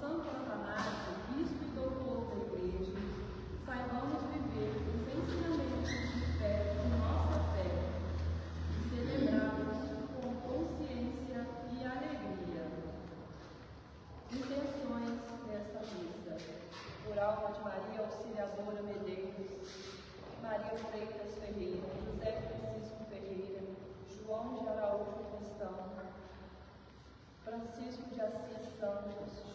Santo Atanásio, bispo e doutor da Igreja, saibamos viver os ensinamentos de fé de nossa fé e celebrá-los com consciência e alegria. Intenções desta missa: por alma de Maria Auxiliadora Medeiros, Maria Freitas Ferreira, José Francisco Ferreira, João de Araújo Cristão, Francisco de Assis Santos,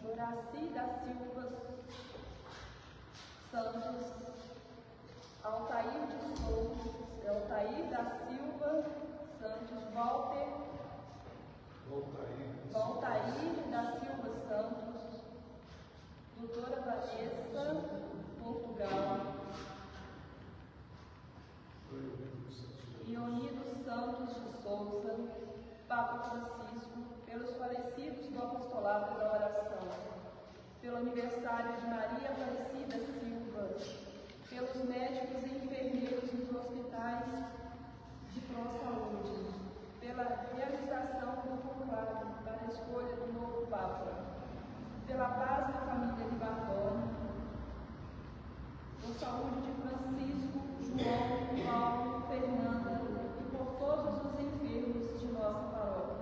Joraci da Silva Santos, Altair da Silva Santos, Valtair da Silva Santos, doutora Vanessa Portugal, Ionido Santos de Souza, Papa Francisco, pelos falecidos do apostolado da oração, pelo aniversário de Maria Aparecida Silva, pelos médicos e enfermeiros dos hospitais de pró-saúde, pela realização do conclave para a escolha do novo Papa, pela paz da família de Bartolomeu, por saúde de Francisco, João, Paulo, Fernanda e por todos os enfermos de nossa paróquia.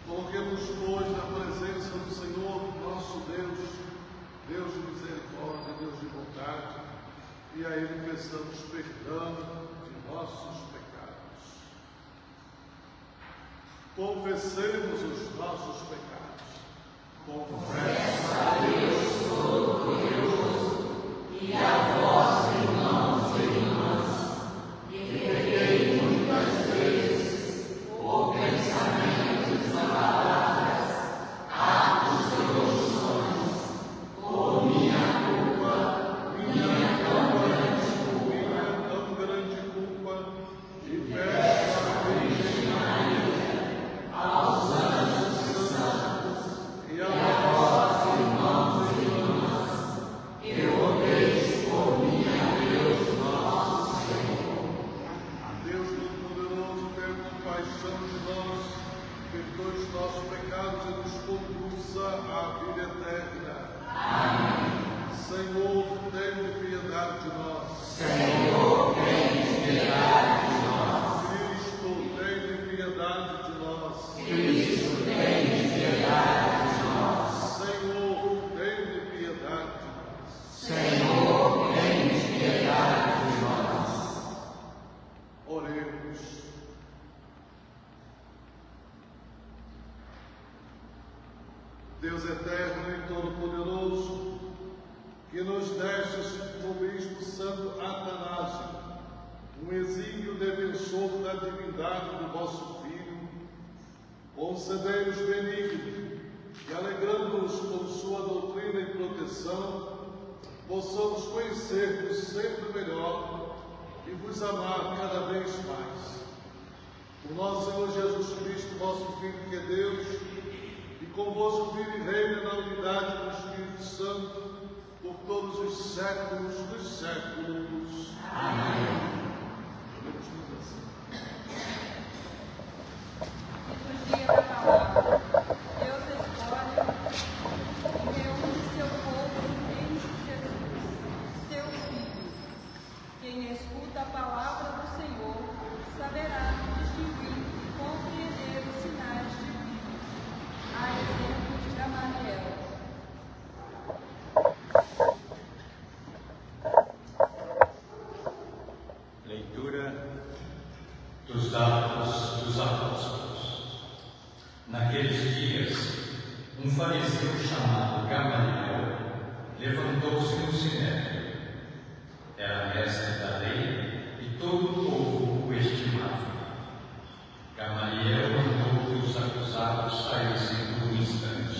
Coloquemos hoje na presença do Senhor, nosso Deus, Deus de misericórdia, Deus de bondade, e a Ele peçamos perdão de nossos pecados. Confessemos os nossos pecados. Confessa a Deus Todo-Poderoso e a vós, irmãos e irmãs, que pequei muitas vezes, por pensamentos, palavras, atos e omissões, por minha culpa, minha tão grande culpa, e peço a Virgem Maria, aos anjos e santos, e a vós, irmãos e irmãs, que rogueis por mim a Deus nosso Senhor. Deus Todo-Poderoso, tenha compaixão de nós, perdoe os nossos pecados e nos conduza à vida eterna. Amém. Senhor, tenha piedade de nós. Senhor, tenha piedade de nós. Cristo, tenha piedade de nós. Cristo, tenha piedade de nós. Senhor, tenha piedade de nós. Senhor, tenha piedade de nós. Oremos. Deus eterno e todo-poderoso, que nos destes no Bispo concedei-nos benigno e, alegrando-nos com sua doutrina e proteção, possamos conhecer-vos sempre melhor e vos amar cada vez mais. Por nosso Senhor Jesus Cristo, vosso Filho, que é Deus, e convosco vive e reina na unidade do Espírito Santo, por todos os séculos dos séculos. Amém. Liturgia da Palavra. Deus escolhe e reúne seu povo em Jesus, seu Filho. Quem escuta a palavra do Senhor saberá distinguir e compreender os sinais divinos, a exemplo de Gamaliel. Leitura dos Atos dos Apóstolos. Naqueles dias, um fariseu chamado Gamaliel levantou-se no sinédrio. Era mestre da lei e todo o povo o estimava. Gamaliel mandou que os acusados saíssem por um instante.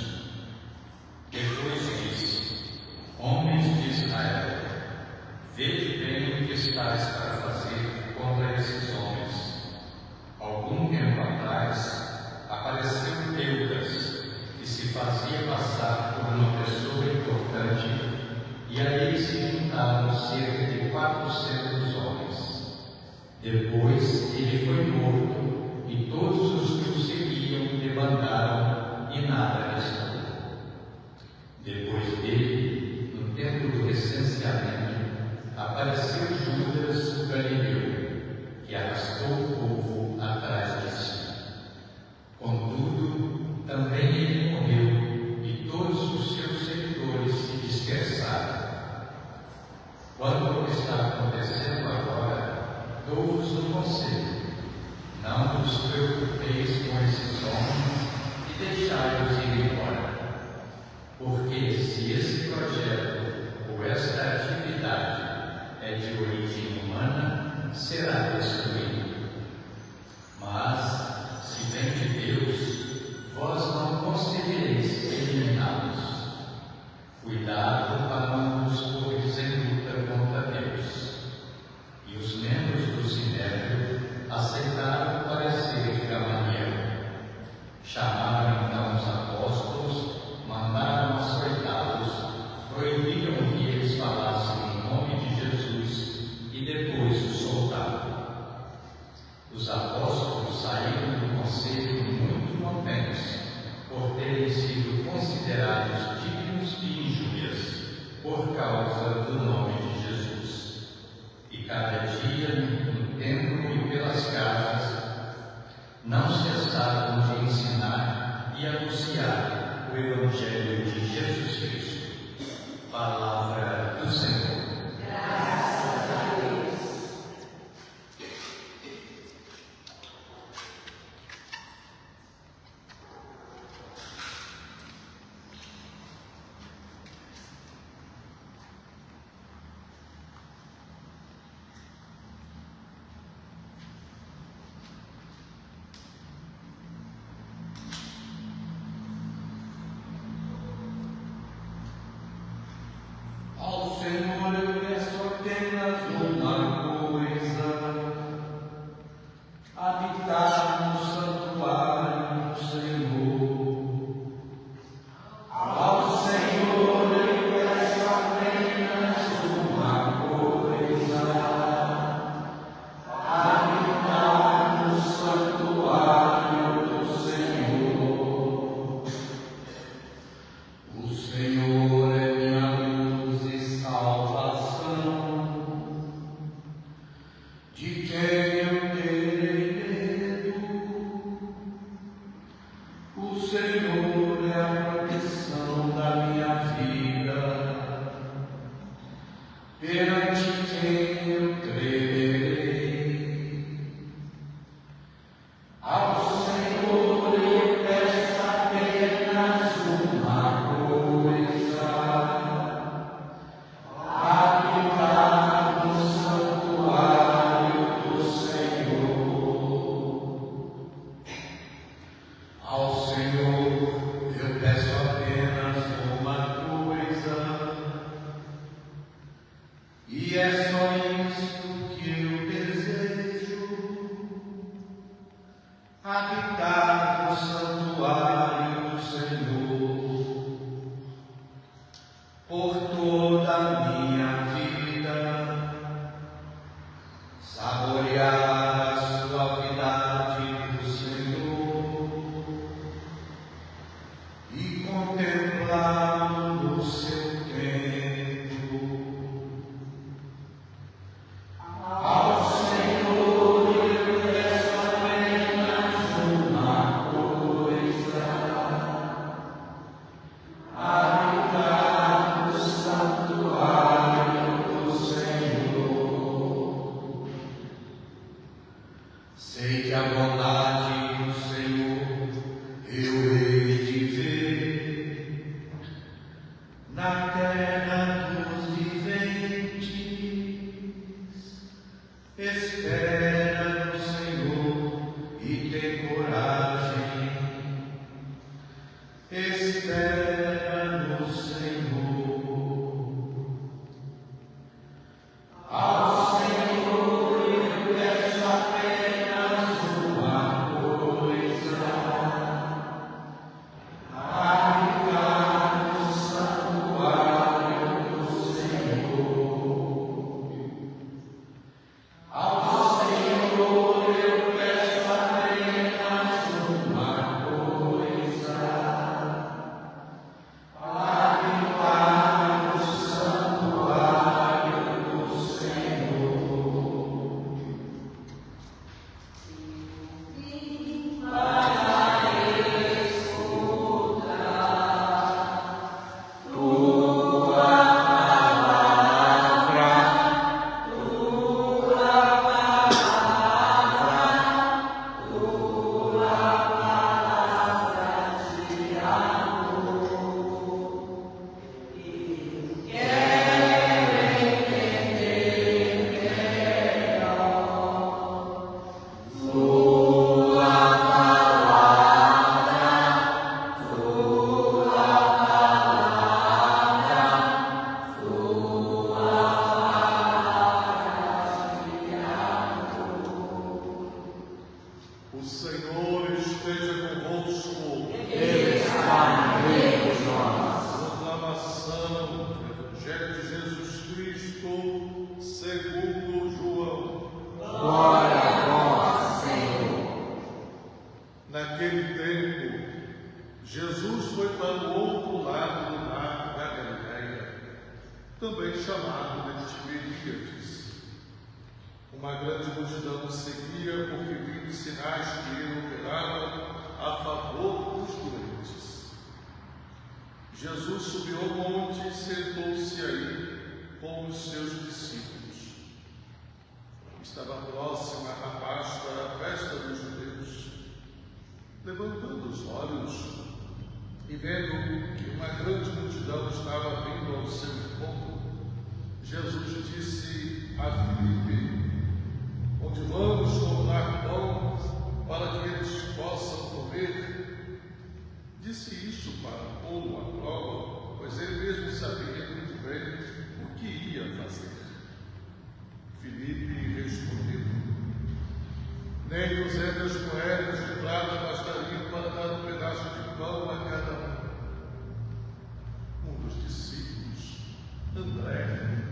Depois disse: Homens de Israel, vede bem o que estáis para fazer contra esses homens. Algum tempo atrás, apareceu Teudas, que se fazia passar por uma pessoa importante, e a ele se juntaram cerca de 400 homens. Depois ele foi morto, e todos os que o seguiam debandaram, e nada restou. Depois dele, no tempo do recenseamento, apareceu Judas o Galileu, que arrastou o povo atrás de si. Contudo, também ele morreu, e todos os seus seguidores se dispersaram. Quanto ao que está acontecendo agora, dou-vos um conselho: não vos preocupeis com esses homens e deixai-os ir embora. Porque se esse projeto ou esta atividade é de origem humana, será destruído. Mas, se vem de Deus, vós não conseguireis eliminá-los. Cuidado para não vos pôres em luta contra Deus. E os membros do Sinédrio aceitaram o parecer de Gamaliel. Chamaram então os apóstolos, mandaram açoitá-los, proibiram que eles falassem em nome de Jesus e depois os soltaram. Os apóstolos saíram do conselho muito contentes por terem sido considerados dignos de injúrias por causa do nome de Jesus. E cada dia, no templo e pelas casas, não cessavam de ensinar e anunciar o Evangelho de Jesus Cristo. Palavra do Senhor. Graças a Deus. E é só isso que eu desejo, habitar no santuário do Senhor, por toda a minha vida, saborear a suavidade do Senhor e contemplá-lo no seu templo. Ao Senhor eu peço apenas uma coisa: habitar no santuário do Senhor. Sei que a bondade do Senhor eu hei de ver na terra dos viventes. Espera no Senhor e tem coragem. Espera no Senhor. Ao Senhor eu peço apenas uma coisa: habitar no santuário do Senhor. Ao Senhor eu peço apenas uma coisa: habitar no santuário do Senhor. O Senhor esteja convosco. Ele está no meio de nós. Proclamação do Evangelho de Jesus Cristo segundo João. Glória a vós, Senhor. Naquele tempo, Jesus foi para o outro lado do mar da Galileia, também chamado de Tiberíades. Uma grande multidão o seguia, porque viu os sinais que ele operava a favor dos doentes. Jesus subiu ao monte e sentou-se aí com os seus discípulos. Estava próxima a Páscoa, a festa dos judeus. Levantando os olhos e vendo que uma grande multidão estava vindo ao seu encontro, Jesus disse a Filipe: onde vamos comprar pão para que eles possam comer? Disse isso para pô-lo à prova, pois ele mesmo sabia muito bem o que ia fazer. Filipe respondeu: nem 200 moedas de prata bastariam para dar um pedaço de pão a cada um. Um dos discípulos, André,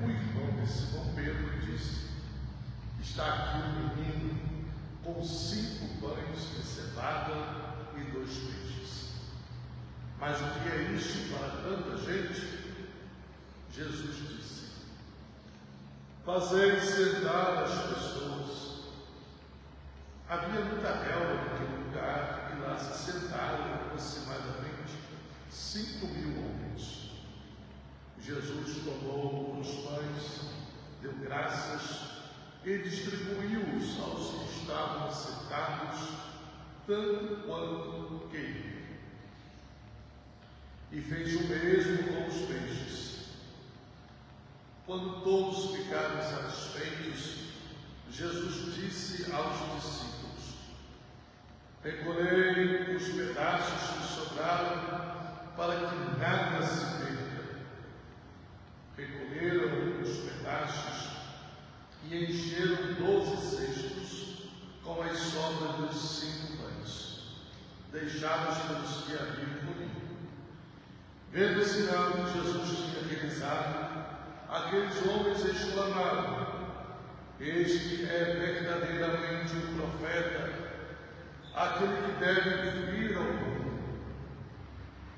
o irmão de Simão Pedro, disse: está aqui um menino com 5 pães de cevada e 2 peixes. Mas o que é isso para tanta gente? Jesus disse: fazei sentar as pessoas. Havia muita relva naquele lugar e lá se sentaram aproximadamente 5.000 homens. Jesus tomou os pães, deu graças e distribuiu-os aos que estavam sentados, tanto quanto queriam. E fez o mesmo com os peixes. Quando todos ficaram satisfeitos, Jesus disse aos discípulos: recolhei os pedaços que sobraram, para que nada se perca. Recolheram os pedaços e encheram 12 cestos com as sobras dos 5 pães, deixados pelos que haviam comido. Vendo o sinal que Jesus tinha realizado, aqueles homens exclamaram: este é verdadeiramente o profeta, aquele que deve vir ao mundo.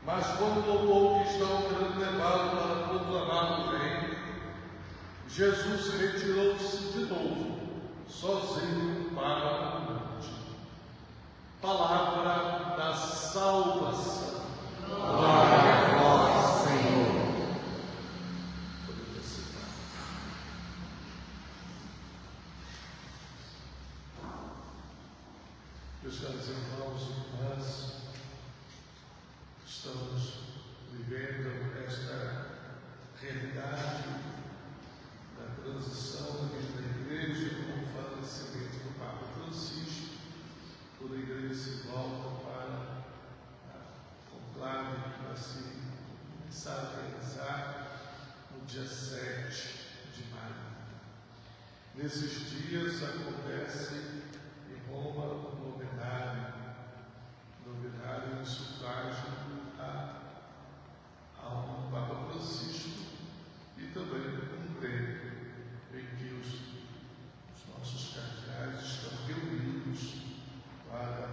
Mas quando notou que estavam querendo levá-lo para proclamar o reino, Jesus retirou-se de novo, sozinho para o monte. Palavra da salvação. Glória a vós, Senhor. Podemos sentar. Meus caros irmãos e irmãs, estamos vivendo esta realidade da transição da vida da Igreja com o falecimento do Papa Francisco. Toda a Igreja se volta para o conclave que vai se começar a realizar no dia 7 de maio. Nesses dias acontece em Roma o novenário em sufrágio ao Papa Francisco e também um tempo em que os nossos cardeais estão reunidos para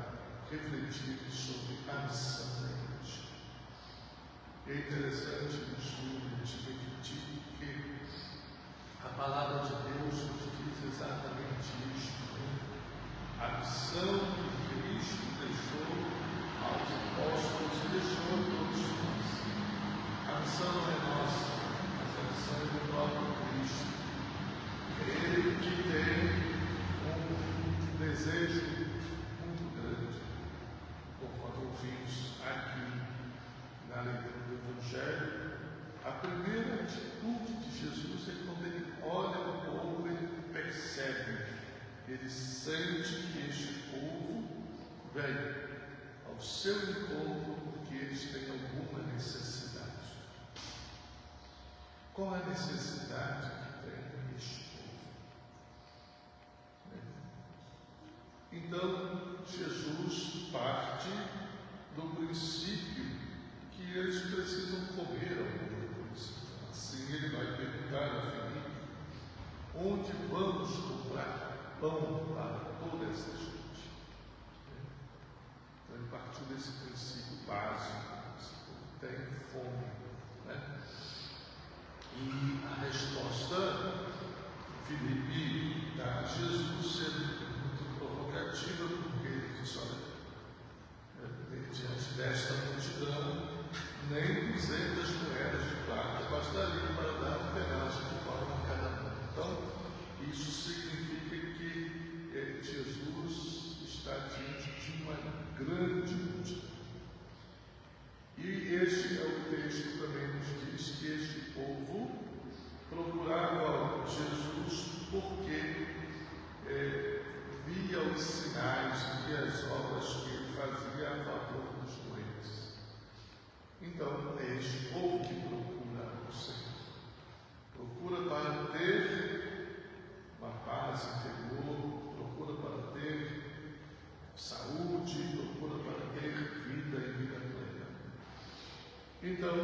refletir sobre a missão da Igreja. É interessante no estudo a gente refletir que a palavra de Deus nos diz exatamente isto, né? A missão que Cristo deixou aos apóstolos e deixou a todos nós. A missão não é nossa, mas a missão é do próprio Cristo. Ele que tem um desejo muito grande, conforme ouvimos aqui na leitura do Evangelho. A primeira atitude de Jesus é quando ele olha o povo, ele percebe, ele sente que este povo vem ao seu encontro porque eles têm alguma necessidade. Qual é a necessidade que tem este povo? Então, Jesus parte do princípio que eles precisam comer alguma coisa. Assim, ele vai perguntar a Filipe: onde vamos comprar pão para toda essa gente? Então, ele partiu desse princípio básico: esse povo tem fome, né? E a resposta Filipe dá a Jesus sendo muito provocativa, porque ele diz: olha, diante desta multidão, nem 200 moedas de prata bastariam para dar um pedaço de pão a cada um. Então, isso significa que Jesus está diante de uma grande multidão. E este é o texto que também nos diz que este povo procurava Jesus porque via os sinais, via as obras que ele fazia a favor dos doentes. Então, é este povo que procura o Senhor. Procura para ter uma paz interior, procura para ter saúde, procura para ter vida e vida plena. Então,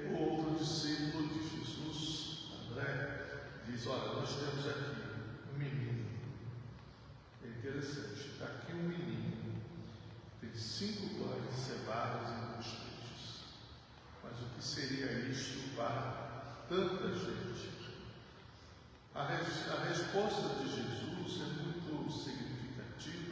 o outro discípulo de Jesus, André, diz: olha, nós temos aqui um menino. É interessante, está aqui um menino, tem 5 pães, cevadas e 2 peixes. Mas o que seria isto para tanta gente? A resposta de Jesus é muito significativa